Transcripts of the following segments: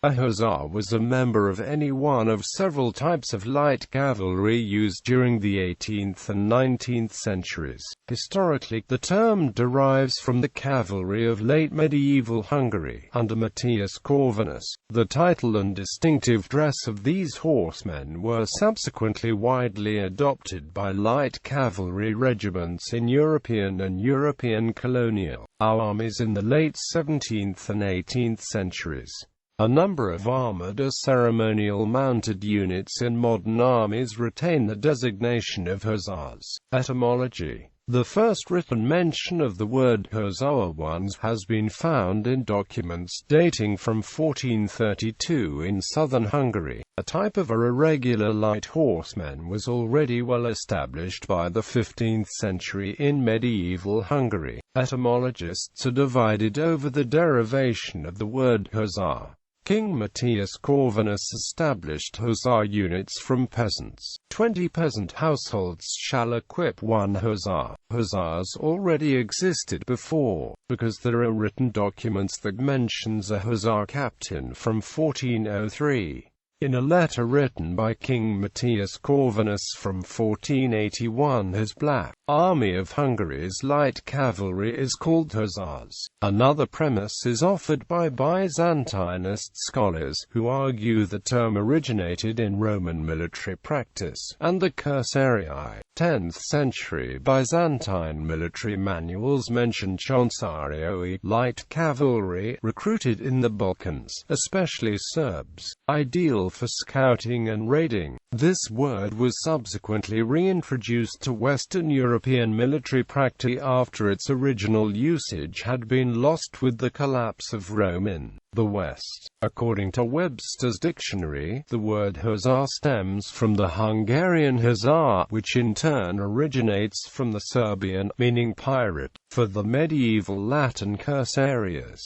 A hussar was a member of any one of several types of light cavalry used during the 18th and 19th centuries. Historically, the term derives from the cavalry of late medieval Hungary, under Matthias Corvinus. The title and distinctive dress of these horsemen were subsequently widely adopted by light cavalry regiments in European and European colonial armies in the late 17th and 18th centuries. A number of armored or ceremonial mounted units in modern armies retain the designation of hussars. Etymology. The first written mention of the word hussar has been found in documents dating from 1432 in southern Hungary. A type of irregular light horseman was already well established by the 15th century in medieval Hungary. Etymologists are divided over the derivation of the word hussar. King Matthias Corvinus established hussar units from peasants. 20 peasant households shall equip one hussar. Hussars already existed before, because there are written documents that mentions a hussar captain from 1403. In a letter written by King Matthias Corvinus from 1481, his Black Army of Hungary's light cavalry is called hussars. Another premise is offered by Byzantinist scholars, who argue the term originated in Roman military practice, and the cursarii. 10th century Byzantine military manuals mention chancarioi, light cavalry, recruited in the Balkans, especially Serbs, ideal for scouting and raiding. This word was subsequently reintroduced to Western European military practice after its original usage had been lost with the collapse of Rome in the West. According to Webster's dictionary, the word hussar stems from the Hungarian hussar, which in turn originates from the Serbian, meaning pirate, for the medieval Latin cursarius.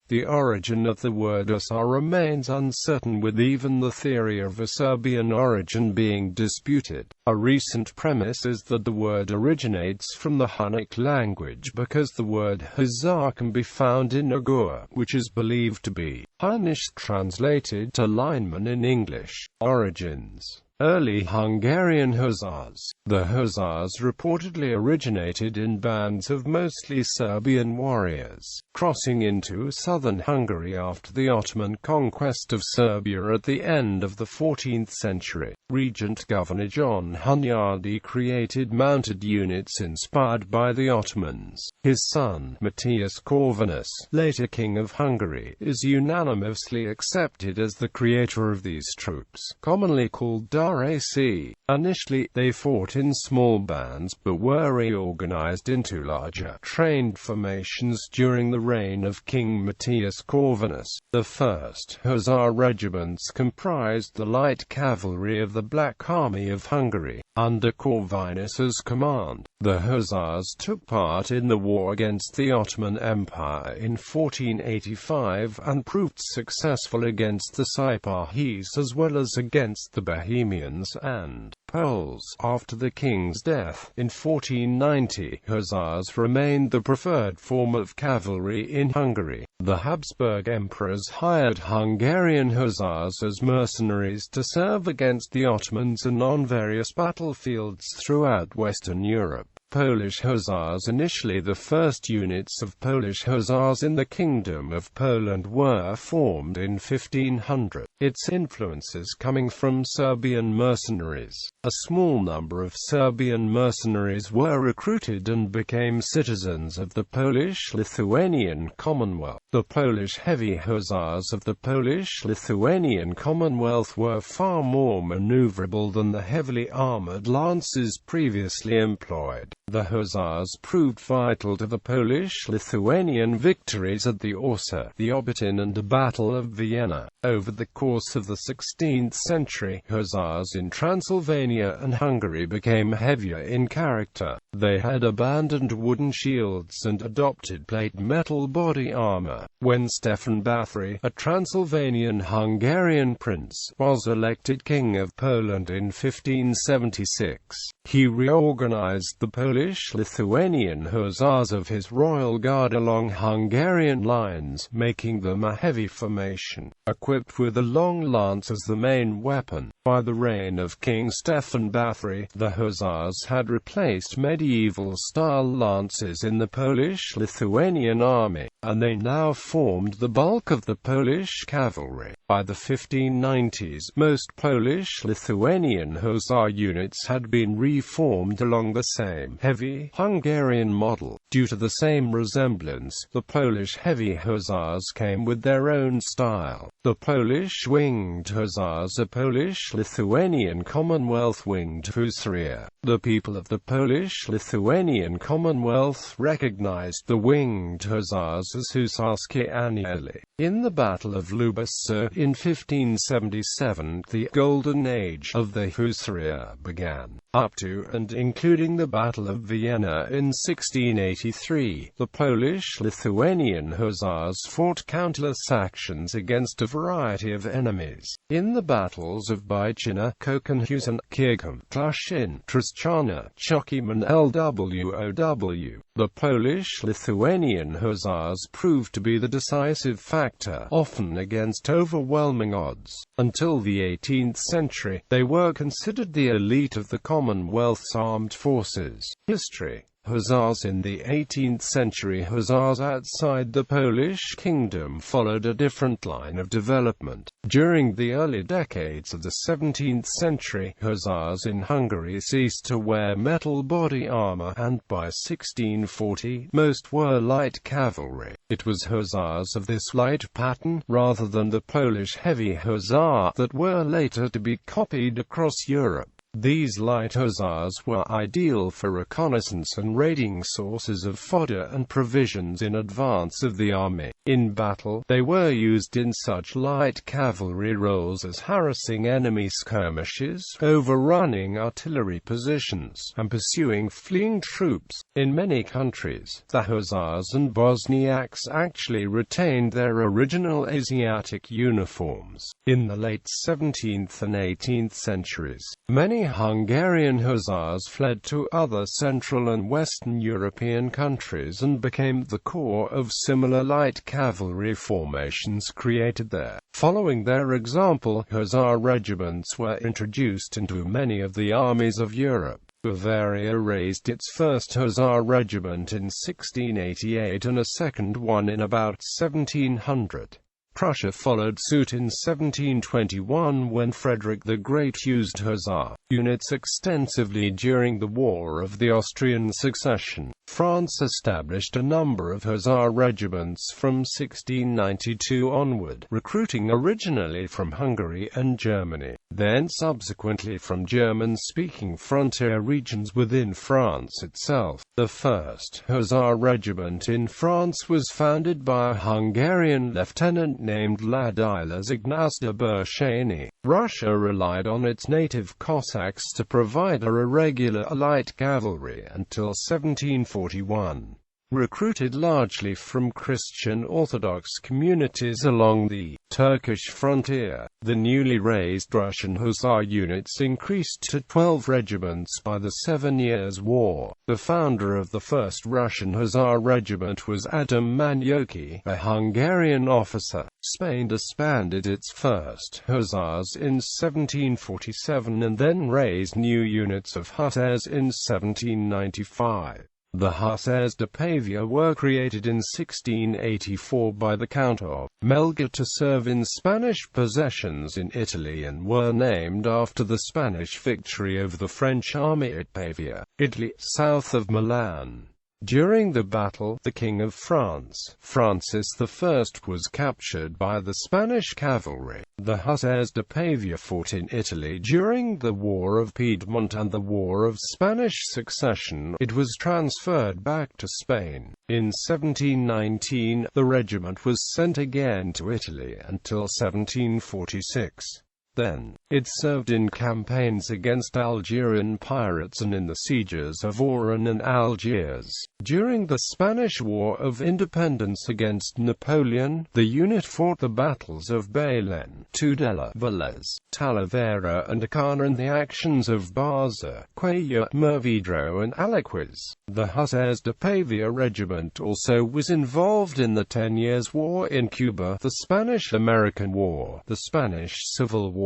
The origin of the word hussar remains uncertain, with even the theory of a Serbian origin being disputed. A recent premise is that the word originates from the Hunnic language because the word hussar can be found in Ugur, which is believed to be Hunnish translated to lineman in English. Origins. Early Hungarian hussars. The hussars reportedly originated in bands of mostly Serbian warriors, crossing into southern Hungary after the Ottoman conquest of Serbia at the end of the 14th century. Regent Governor John Hunyadi created mounted units inspired by the Ottomans. His son, Matthias Corvinus, later King of Hungary, is unanimously accepted as the creator of these troops, commonly called derives. Initially, they fought in small bands, but were reorganized into larger, trained formations during the reign of King Matthias Corvinus. The first hussar regiments comprised the light cavalry of the Black Army of Hungary, under Corvinus's command. The hussars took part in the war against the Ottoman Empire in 1485 and proved successful against the Sipahis as well as against the Bohemians and Poles. After the king's death, in 1490, hussars remained the preferred form of cavalry in Hungary. The Habsburg emperors hired Hungarian hussars as mercenaries to serve against the Ottomans and on various battlefields throughout Western Europe. Polish hussars. Initially the first units of Polish hussars in the Kingdom of Poland were formed in 1500, its influences coming from Serbian mercenaries. A small number of Serbian mercenaries were recruited and became citizens of the Polish-Lithuanian Commonwealth. The Polish heavy hussars of the Polish-Lithuanian Commonwealth were far more maneuverable than the heavily armored lances previously employed. The hussars proved vital to the Polish-Lithuanian victories at the Orsza, the Obotin and the Battle of Vienna. Over the course course of the 16th century, hussars in Transylvania and Hungary became heavier in character. They had abandoned wooden shields and adopted plate metal body armor. When Stefan Batory, a Transylvanian Hungarian prince, was elected King of Poland in 1576, he reorganized the Polish-Lithuanian hussars of his royal guard along Hungarian lines, making them a heavy formation, equipped with a long lance as the main weapon. By the reign of King Stefan Batory, the hussars had replaced medieval-style lances in the Polish-Lithuanian army, and they now formed the bulk of the Polish cavalry. By the 1590s, most Polish-Lithuanian hussar units had been reformed along the same heavy Hungarian model. Due to the same resemblance, the Polish heavy hussars came with their own style. The Polish winged hussars are Polish-Lithuanian Commonwealth winged hussars. The people of the Polish-Lithuanian Commonwealth recognized the winged hussars as Husarski Anieli. In the Battle of Lubusz in 1577, the Golden Age of the Hussars began. Up to and including the Battle of Vienna in 1683, the Polish-Lithuanian hussars fought countless actions against a variety of enemies. In the battles of Byczyna, Kokenhusen, Kirchham, Klaszyn, Trzciana, Chokim and Lwow, the Polish-Lithuanian hussars proved to be the decisive factor, often against overwhelming odds. Until the 18th century, they were considered the elite of the Commonwealth's armed forces. History. Hussars in the 18th century. Hussars outside the Polish kingdom followed a different line of development. During the early decades of the 17th century, hussars in Hungary ceased to wear metal body armor, and by 1640, most were light cavalry. It was hussars of this light pattern, rather than the Polish heavy hussar, that were later to be copied across Europe. These light hussars were ideal for reconnaissance and raiding sources of fodder and provisions in advance of the army. In battle, they were used in such light cavalry roles as harassing enemy skirmishes, overrunning artillery positions, and pursuing fleeing troops. In many countries, the hussars and Bosniaks actually retained their original Asiatic uniforms. In the late 17th and 18th centuries, many Hungarian hussars fled to other Central and Western European countries and became the core of similar light cavalry formations created there. Following their example, hussar regiments were introduced into many of the armies of Europe. Bavaria raised its first hussar regiment in 1688 and a second one in about 1700. Prussia followed suit in 1721 when Frederick the Great used hussar units extensively during the War of the Austrian Succession. France established a number of hussar regiments from 1692 onward, recruiting originally from Hungary and Germany, then subsequently from German-speaking frontier regions within France itself. The first hussar regiment in France was founded by a Hungarian lieutenant named Ladislas Ignaz de Bercheny. Russia relied on its native Cossacks to provide a irregular light cavalry until 1741. Recruited largely from Christian Orthodox communities along the Turkish frontier, the newly raised Russian hussar units increased to 12 regiments by the 7 Years' War. The founder of the first Russian hussar regiment was Adam Manyoki, a Hungarian officer. Spain disbanded its first hussars in 1747 and then raised new units of hussars in 1795. The Hussars de Pavia were created in 1684 by the Count of Melga to serve in Spanish possessions in Italy and were named after the Spanish victory over the French army at Pavia, Italy, south of Milan. During the battle, the King of France, Francis I, was captured by the Spanish cavalry. The Hussars de Pavia fought in Italy during the War of Piedmont and the War of Spanish Succession. It was transferred back to Spain. In 1719, the regiment was sent again to Italy until 1746. Then, it served in campaigns against Algerian pirates and in the sieges of Oran and Algiers. During the Spanish War of Independence against Napoleon, the unit fought the battles of Belen, Tudela, Velez, Talavera and Acana and the actions of Baza, Cuellar, Murviedro and Alaquis. The Hussars de Pavia regiment also was involved in the 10 Years' War in Cuba, the Spanish-American War, the Spanish Civil War,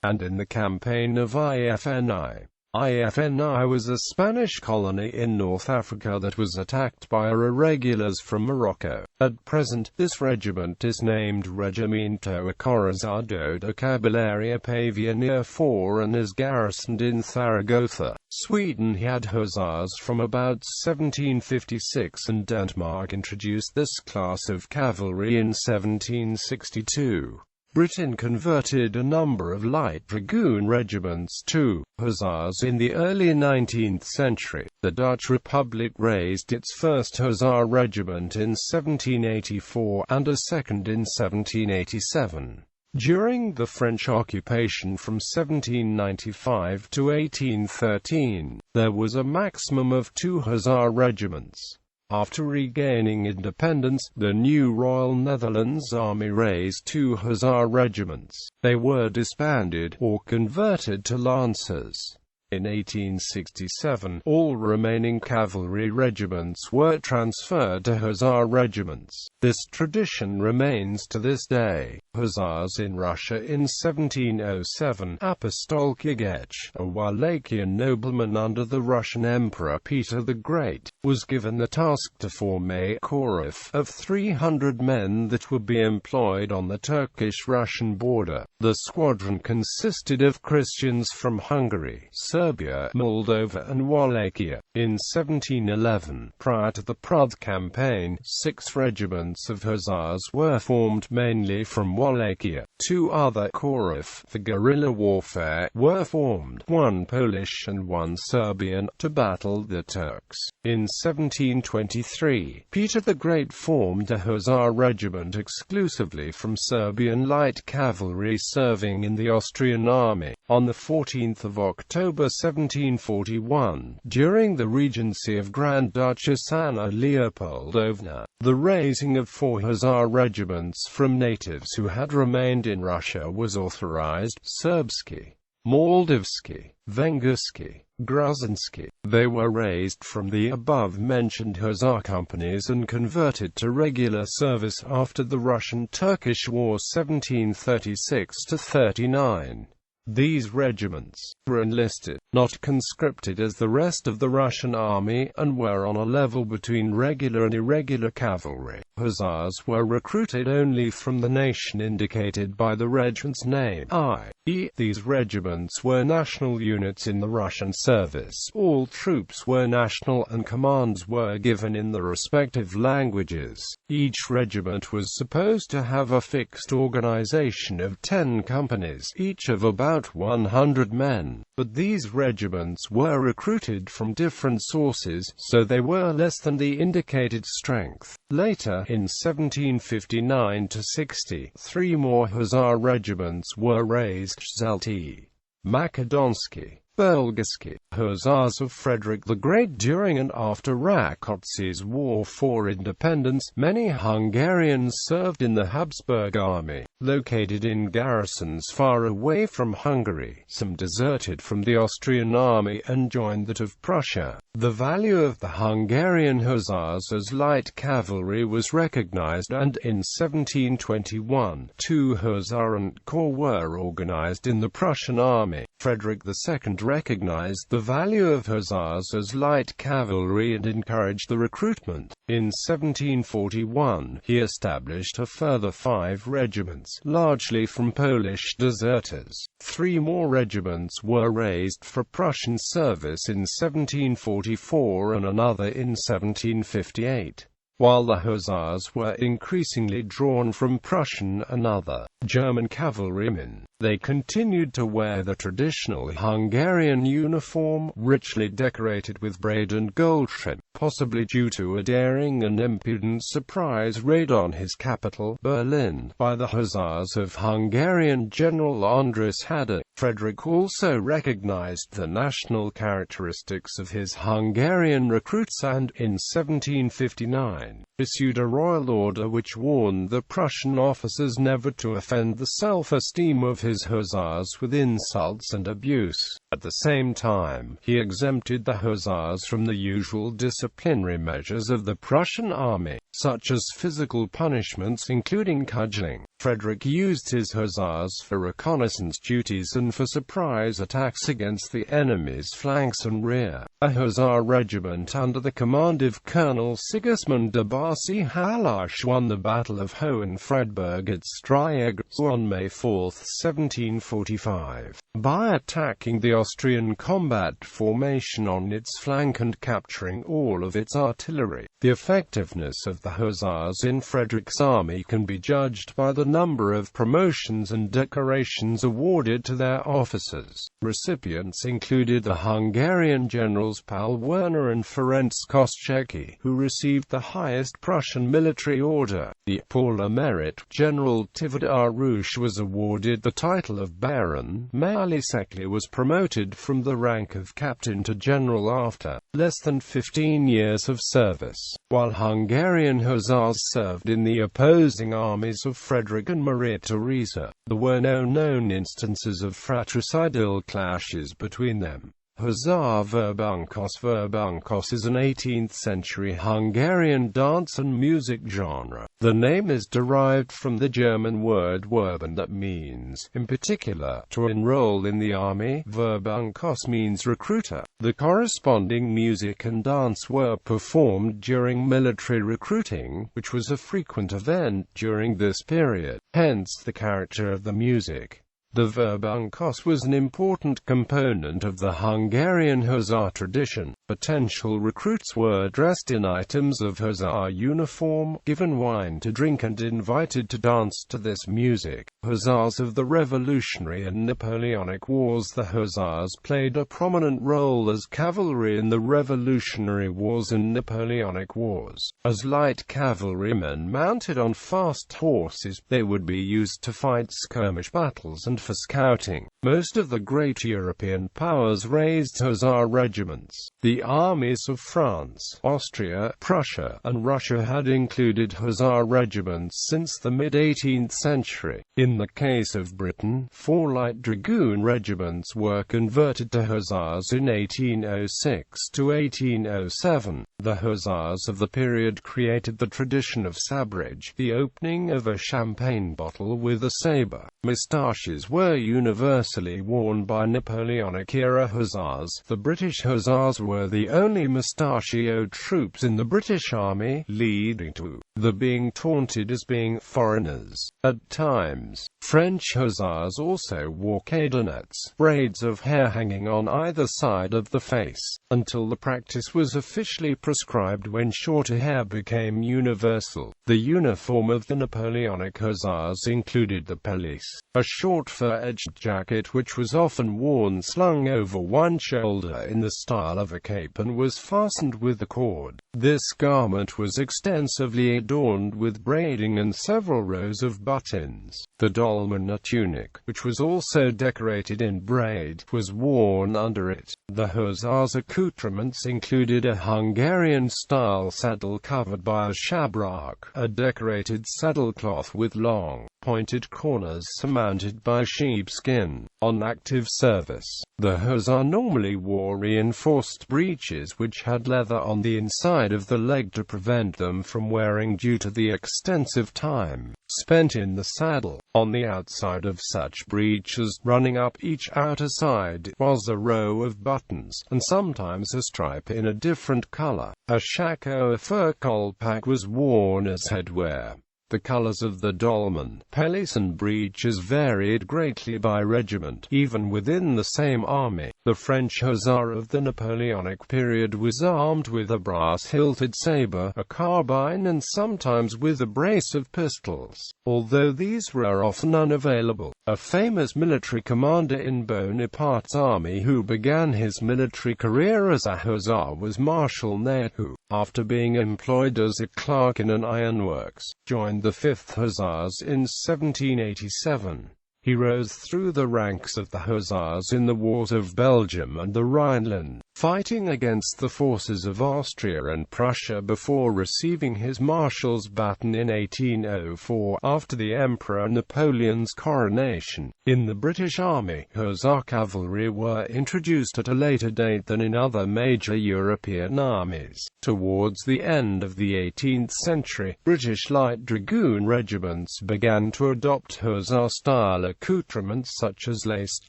and in the campaign of IFNI. IFNI was a Spanish colony in North Africa that was attacked by irregulars from Morocco. At present, this regiment is named Regimiento Acorazado de Caballeria Pavia near Four and is garrisoned in Zaragoza. Sweden had hussars from about 1756 and Denmark introduced this class of cavalry in 1762. Britain converted a number of light dragoon regiments to hussars in the early 19th century. The Dutch Republic raised its first hussar regiment in 1784 and a second in 1787. During the French occupation from 1795 to 1813, there was a maximum of 2 hussar regiments. After regaining independence, the new Royal Netherlands Army raised 2 hussar regiments. They were disbanded, or converted to lancers. In 1867, all remaining cavalry regiments were transferred to hussar regiments. This tradition remains to this day. Hussars in Russia in 1707, Apostol Kigach, a Wallachian nobleman under the Russian Emperor Peter the Great, was given the task to form a corps of 300 men that would be employed on the Turkish-Russian border. The squadron consisted of Christians from Hungary, Serbia, Moldova and Wallachia. In 1711, prior to the Prague campaign, 6 regiments of hussars were formed mainly from Wallachia. 2 other corps for guerrilla warfare were formed, 1 Polish and 1 Serbian, to battle the Turks. In 1723, Peter the Great formed a hussar regiment exclusively from Serbian light cavalry serving in the Austrian army. On the 14th of October 1741, during the regency of Grand Duchess Anna Leopoldovna, the raising of 4 hussar regiments from natives who had remained in Russia was authorized: Serbsky, Moldavsky, Vengursky, Gruzinsky. They were raised from the above-mentioned hussar companies and converted to regular service after the Russian-Turkish War 1736–39. These regiments were enlisted, not conscripted as the rest of the Russian army, and were on a level between regular and irregular cavalry. Hussars were recruited only from the nation indicated by the regiment's name, i.e., these regiments were national units in the Russian service. All troops were national and commands were given in the respective languages. Each regiment was supposed to have a fixed organization of 10 companies, each of about 100 men, but these regiments were recruited from different sources, so they were less than the indicated strength. Later, in 1759–60, 3 more hussar regiments were raised: Zelty, Makedonsky, Belgisky, hussars of Frederick the Great. During and after Rákóczi's War for Independence, many Hungarians served in the Habsburg army, located in garrisons far away from Hungary. Some deserted from the Austrian army and joined that of Prussia. The value of the Hungarian hussars as light cavalry was recognized, and in 1721, 2 hussarant corps were organized in the Prussian army. Frederick II recognized the value of hussars as light cavalry and encouraged the recruitment. In 1741, he established a further 5 regiments, largely from Polish deserters. 3 more regiments were raised for Prussian service in 1744 and another in 1758. While the hussars were increasingly drawn from Prussian and other German cavalrymen, they continued to wear the traditional Hungarian uniform, richly decorated with braid and gold trim, possibly due to a daring and impudent surprise raid on his capital, Berlin, by the hussars of Hungarian General Andras Hader. Frederick also recognized the national characteristics of his Hungarian recruits and, in 1759, issued a royal order which warned the Prussian officers never to offend the self-esteem of his hussars with insults and abuse. At the same time, he exempted the hussars from the usual disciplinary measures of the Prussian army, such as physical punishments including cudgeling. Frederick used his hussars for reconnaissance duties and for surprise attacks against the enemy's flanks and rear. A hussar regiment under the command of Colonel Sigismund de Barcy-Hallasch won the Battle of Hohenfredberg at Stryagos on May 4, 1745, by attacking the Austrian combat formation on its flank and capturing all of its artillery. The effectiveness of the hussars in Frederick's army can be judged by the number of promotions and decorations awarded to their officers. Recipients included the Hungarian generals Paul Werner and Ferenc Koszczewski, who received the highest Prussian military order, the Pour Merit. General Tivadar Arouche was awarded the title of Baron. Maali Sekli was promoted from the rank of captain to general after less than 15 years of service, while Hungarian hussars served in the opposing armies of Frederick and Maria Theresa. There were no known instances of fratricidal clashes between them. Hussar Verbunkos is an 18th-century Hungarian dance and music genre. The name is derived from the German word werben that means, in particular, to enroll in the army. Verbunkos means recruiter. The corresponding music and dance were performed during military recruiting, which was a frequent event during this period, hence the character of the music. The verbunkos was an important component of the Hungarian hussar tradition. Potential recruits were dressed in items of hussar uniform, given wine to drink and invited to dance to this music. Hussars of the Revolutionary and Napoleonic Wars. The hussars played a prominent role as cavalry in the Revolutionary Wars and Napoleonic Wars. As light cavalrymen mounted on fast horses, they would be used to fight skirmish battles and for scouting. Most of the great European powers raised hussar regiments. The armies of France, Austria, Prussia, and Russia had included hussar regiments since the mid-18th century. In the case of Britain, 4 light dragoon regiments were converted to hussars in 1806 to 1807. The hussars of the period created the tradition of sabrage, the opening of a champagne bottle with a sabre. Moustaches were universally worn by Napoleonic-era hussars. The British hussars were the only mustachioed troops in the British Army, leading to the being taunted as being foreigners. At times, French hussars also wore cadenets, braids of hair hanging on either side of the face, until the practice was officially prescribed when shorter hair became universal. The uniform of the Napoleonic hussars included the pelisse, a short fur-edged jacket which was often worn slung over one shoulder in the style of a cape and was fastened with a cord. This garment was extensively adorned with braiding and several rows of buttons. The dolman, a tunic, which was also decorated in braid, was worn under it. The hussars' accoutrements included a Hungarian-style saddle covered by a shabrak, a decorated saddlecloth with long, pointed corners surmounted by sheepskin. On active service, the hussar normally wore reinforced breeches which had leather on the inside of the leg to prevent them from wearing due to the extensive time spent in the saddle. On the outside of such breeches, running up each outer side, was a row of buttons, and sometimes a stripe in a different color. A shako, a fur kolpak, was worn as headwear. The colors of the dolman, pelisse and breeches varied greatly by regiment, even within the same army. The French hussar of the Napoleonic period was armed with a brass-hilted saber, a carbine, and sometimes with a brace of pistols, although these were often unavailable. A famous military commander in Bonaparte's army who began his military career as a hussar was Marshal Knötel, who, after being employed as a clerk in an ironworks, joined the 5th Hussars in 1787. He rose through the ranks of the hussars in the wars of Belgium and the Rhineland, fighting against the forces of Austria and Prussia before receiving his marshal's baton in 1804 after the Emperor Napoleon's coronation. In the British Army, hussar cavalry were introduced at a later date than in other major European armies. Towards the end of the 18th century, British light dragoon regiments began to adopt hussar-style accoutrements such as laced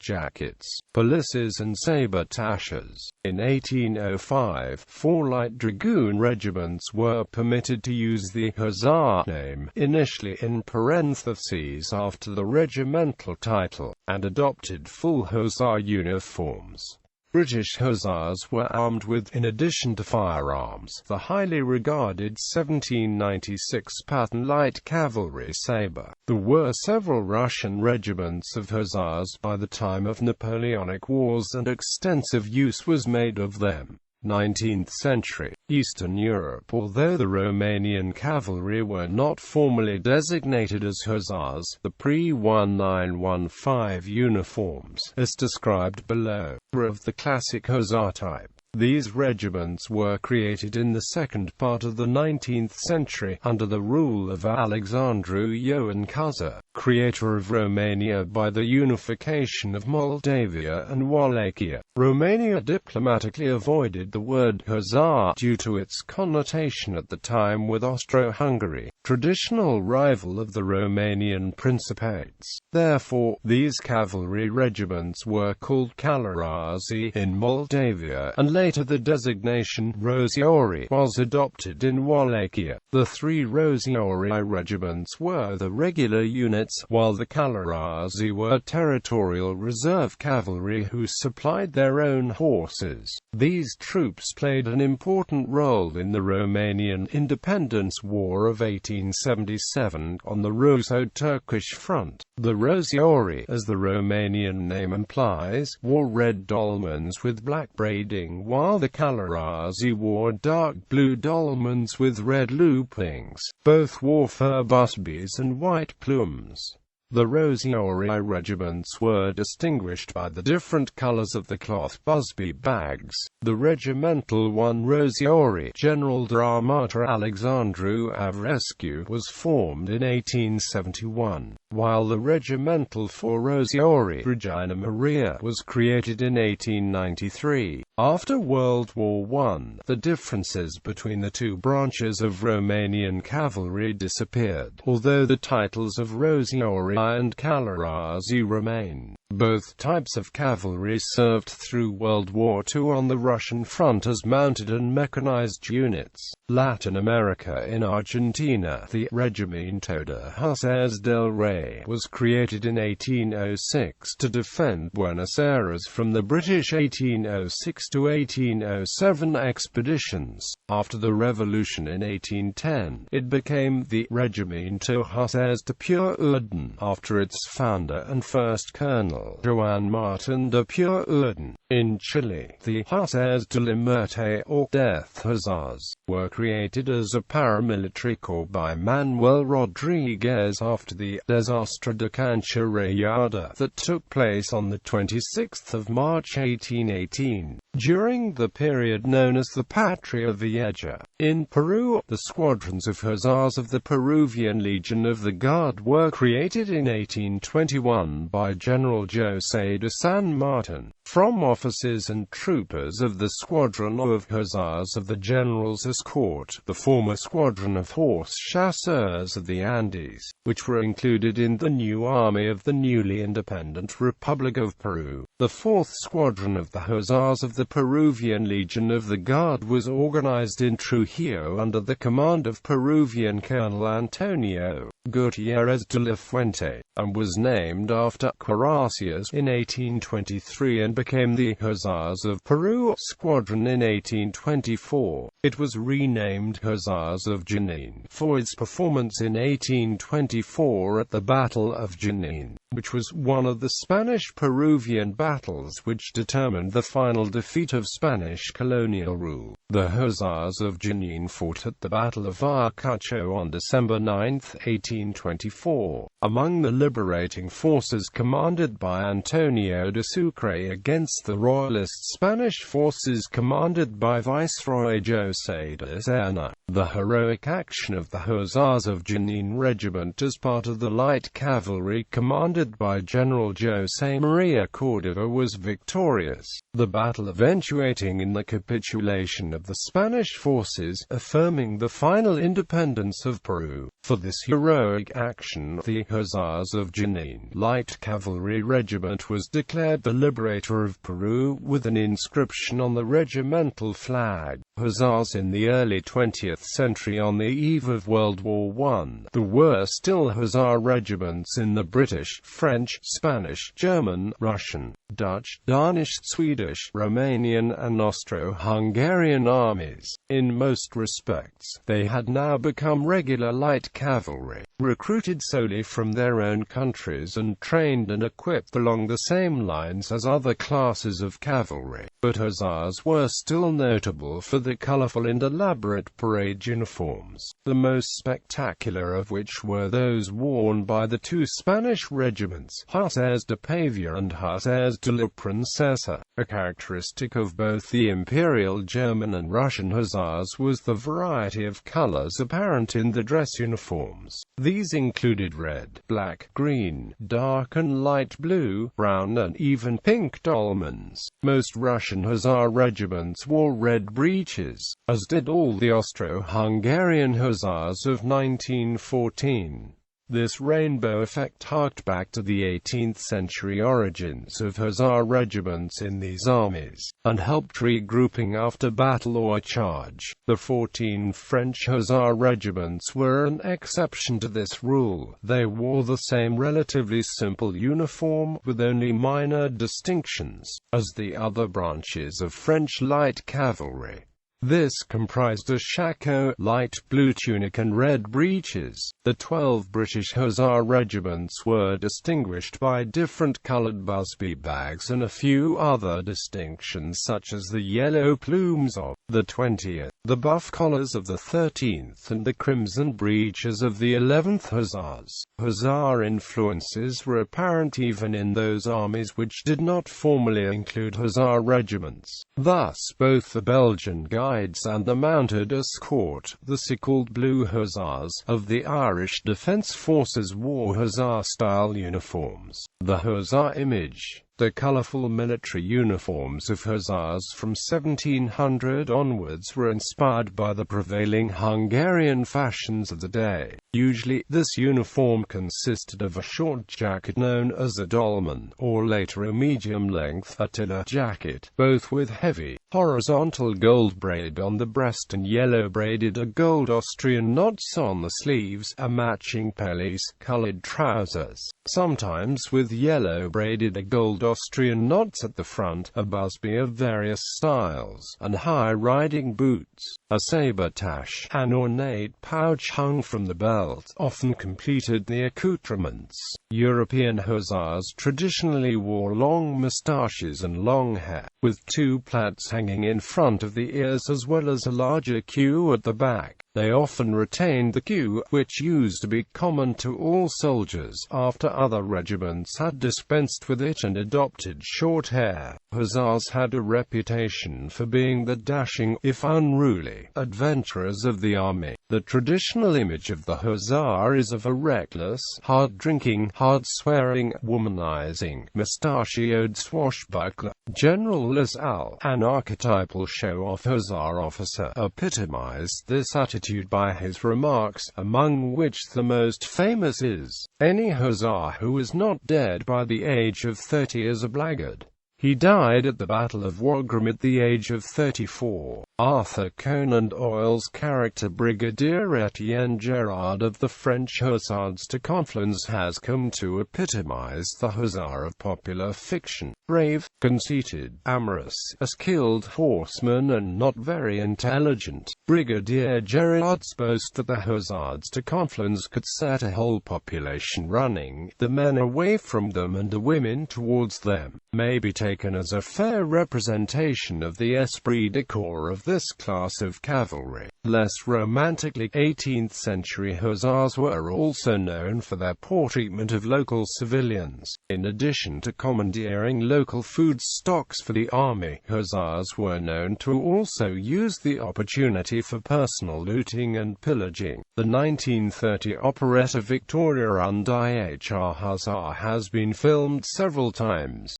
jackets, pelisses and sabre-tasches. In 1805, 4 light dragoon regiments were permitted to use the hussar name, initially in parentheses after the regimental title, and adopted full hussar uniforms. British hussars were armed with, in addition to firearms, the highly regarded 1796 pattern light cavalry sabre. There were several Russian regiments of hussars by the time of Napoleonic Wars, and extensive use was made of them. 19th century, Eastern Europe. Although the Romanian cavalry were not formally designated as hussars, the pre-1915 uniforms, as described below, were of the classic hussar type. These regiments were created in the second part of the 19th century, under the rule of Alexandru Ioan Hussar, creator of Romania by the unification of Moldavia and Wallachia. Romania diplomatically avoided the word hussar due to its connotation at the time with Austro-Hungary, traditional rival of the Romanian principates. Therefore, these cavalry regiments were called călărași in Moldavia, and later the designation roziori was adopted in Wallachia. The 3 roziori regiments were the regular units, while the călărași were territorial reserve cavalry who supplied their own horses. These troops played an important role in the Romanian Independence War of 1877 on the Russo-Turkish front. The roziori, as the Romanian name implies, wore red dolmans with black braiding, while the călărași wore dark blue dolmans with red loopings. Both wore fur busbies and white plumes. The roziori regiments were distinguished by the different colors of the cloth busby bags. The regimental 1 roziori, General Dramator Alexandru Avrescu, was formed in 1871, while the regimental 4 roziori, Regina Maria, was created in 1893. After World War I, the differences between the 2 branches of Romanian cavalry disappeared, although the titles of roziori and călărași remain. Both types of cavalry served through World War II on the Russian front as mounted and mechanized units. Latin America. In Argentina, the Regimiento de Hussars del Rey was created in 1806 to defend Buenos Aires from the British 1806 to 1807 expeditions. After the revolution in 1810, it became the Regimiento Hussars de Pure Orden, after its founder and first colonel. General Joan Martin de Pueyrredon. In Chile, the Hussars de la Muerte or Death Hussars were created as a paramilitary corps by Manuel Rodriguez after the Desastre de Cancha Rayada that took place on the 26th of March 1818. During the period known as the Patria Vieja, in Peru, the squadrons of hussars of the Peruvian Legion of the Guard were created in 1821 by General José de San Martin, from officers and troopers of the Squadron of Hussars of the General's Escort, the former Squadron of Horse Chasseurs of the Andes, which were included in the new army of the newly independent Republic of Peru. The 4th Squadron of the Hussars of the Peruvian Legion of the Guard was organized in Trujillo under the command of Peruvian Colonel Antonio Gutierrez de la Fuente, and was named after Cuirassiers in 1823 and became the Hussars of Peru Squadron in 1824. It was renamed Hussars of Junín for its performance in 1824 at the Battle of Junín, which was one of the Spanish-Peruvian battles which determined the final defeat of Spanish colonial rule. The Hussars of Junín fought at the Battle of Ayacucho on December 9, 1824, among the liberating forces commanded by Antonio de Sucre against the royalist Spanish forces commanded by Viceroy José de Serna. The heroic action of the Hussars of Junín Regiment as part of the light cavalry commanded by General José María Córdoba was victorious, the battle eventuating in the capitulation of the Spanish forces, affirming the final independence of Peru. For this heroic action, the Hussars of Junín Light Cavalry Regiment was declared the liberator of Peru, with an inscription on the regimental flag. Hussars in the early 20th century. On the eve of World War I, there were still Hussar regiments in the British, French, Spanish, German, Russian, Dutch, Danish, Swedish, Romanian and Austro-Hungarian armies. In most respects, they had now become regular light cavalry, recruited solely from their own countries and trained and equipped along the same lines as other classes of cavalry. But Hussars were still notable for the colorful and elaborate parade uniforms, the most spectacular of which were those worn by the two Spanish regiments, Hussars de Pavia and Hussars de la Princesa. A characteristic of both the Imperial German and Russian Hussars was the variety of colors apparent in the dress uniforms. These included red, black, green, dark and light blue, brown and even pink dolmans. Most Russian Hussar regiments wore red breeches, as did all the Austro-Hungarian Hussars of 1914. This rainbow effect harked back to the 18th century origins of Hussar regiments in these armies, and helped regrouping after battle or charge. The 14 French Hussar regiments were an exception to this rule. They wore the same relatively simple uniform, with only minor distinctions, as the other branches of French light cavalry. This comprised a shako, light blue tunic and red breeches. The 12 British Hussar regiments were distinguished by different coloured busby bags and a few other distinctions such as the yellow plumes of the 20th, the buff collars of the 13th and the crimson breeches of the 11th Hussars. Hussar influences were apparent even in those armies which did not formally include Hussar regiments. Thus, both the Belgian Guides and the Mounted Escort, the so-called Blue Hussars, of the Irish Defence Forces wore Hussar-style uniforms. The Hussar image. The colourful military uniforms of Hussars from 1700 onwards were inspired by the prevailing Hungarian fashions of the day. Usually, this uniform consisted of a short jacket known as a dolman, or later a medium-length attila jacket, both with heavy, horizontal gold braid on the breast and yellow braided or gold Austrian knots on the sleeves, a matching pelisse-coloured trousers, sometimes with yellow braided or gold Austrian knots at the front, a busby of various styles, and high riding boots. A saber-tash, an ornate pouch hung from the belt, often completed the accoutrements. European hussars traditionally wore long moustaches and long hair, with two plaits hanging in front of the ears as well as a larger queue at the back. They often retained the queue, which used to be common to all soldiers, after other regiments had dispensed with it and adopted short hair. Hussars had a reputation for being the dashing, if unruly, adventurers of the army. The traditional image of the hussar is of a reckless, hard-drinking, hard-swearing, womanizing, mustachioed swashbuckler. General Lasalle, an archetypal show-off hussar officer, epitomized this attitude by his remarks, among which the most famous is, "Any hussar who is not dead by the age of 30 is a blackguard." He died at the Battle of Wagram at the age of 34. Arthur Conan Doyle's character Brigadier Etienne Gerard of the French Hussars.The Confluence has come to epitomize the hussar of popular fiction. Brave, conceited, amorous, a skilled horseman and not very intelligent. Brigadier Gerard's boast that the Hussars.The Confluence could set a whole population running, the men away from them and the women towards them, may be taken as a fair representation of the esprit de corps of this class of cavalry. Less romantically, 18th-century hussars were also known for their poor treatment of local civilians. In addition to commandeering local food stocks for the army, hussars were known to also use the opportunity for personal looting and pillaging. The 1930 operetta Victoria und Ihr Hussar has been filmed several times.